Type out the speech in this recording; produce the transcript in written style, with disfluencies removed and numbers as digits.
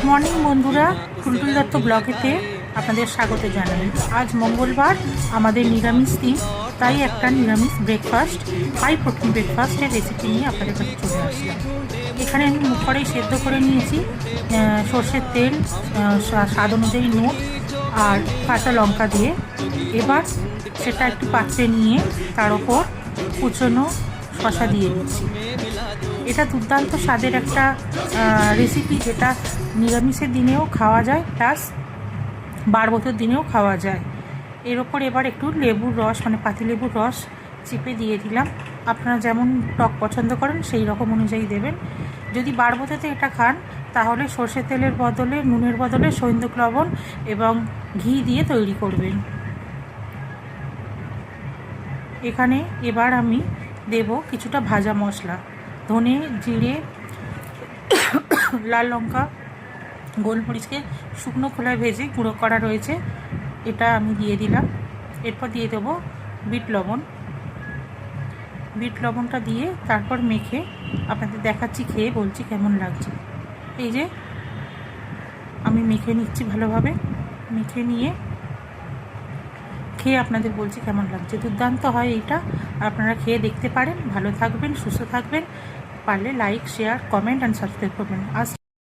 Morning বন্ধুরা, টুলটুল দত্ত ব্লগেতে আপনাদের স্বাগত জানাই। আজ মঙ্গলবার, আমাদের নিরামিষ দিন, তাই একটা নিরামিষ ব্রেকফাস্ট, হাই প্রোটিন ব্রেকফাস্টের রেসিপি নিয়ে আপনাদের কাছে চলে আসলাম। এখানে আমি মুখ কড়াই সেদ্ধ করে নিয়েছি সর্ষের তেল, স্বাদ অনুযায়ী নুন আর কাঁচা লঙ্কা দিয়ে। এবার সেটা একটু পাত্রে নিয়ে তার ওপর কুচনো শসা দিয়ে দিচ্ছি। এটা দুর্দান্ত স্বাদের একটা রেসিপি, যেটা নিরামিষের দিনেও খাওয়া যায়, প্লাস বারবতের দিনেও খাওয়া যায়। এর ওপর এবার একটু লেবুর রস, মানে পাতিলেবুর রস চিপে দিয়ে দিলাম। আপনারা যেমন টক পছন্দ করেন সেই রকম অনুযায়ী দেবেন। যদি বারবতেতে এটা খান তাহলে সর্ষের তেলের বদলে, নুনের বদলে সৈন্দক লবণ এবং ঘি দিয়ে তৈরি করবেন। এখানে এবার আমি দেব কিছুটা ভাজা মশলা, ধনে, জিরে, লাল লঙ্কা, গোলমরিচকে শুকনো খোলায় ভেজে গুঁড়ো করা রয়েছে, এটা আমি দিয়ে দিলাম। এরপর দিয়ে দেবো বিট লবণ। বিট লবণটা দিয়ে তারপর মেখে আপনাদের দেখাচ্ছি, খেয়ে বলছি কেমন লাগছে। এই যে আমি মেখে নিচ্ছি ভালোভাবে, মেখে নিয়ে খেয়ে আপনাদের বলছি কেমন লাগছে। দুর্দান্ত হয় এইটা, আপনারা খেয়ে দেখতে পারেন। ভালো থাকবেন, সুস্থ থাকবেন, পারলে like, share, comment and subscribe করবেন। আজ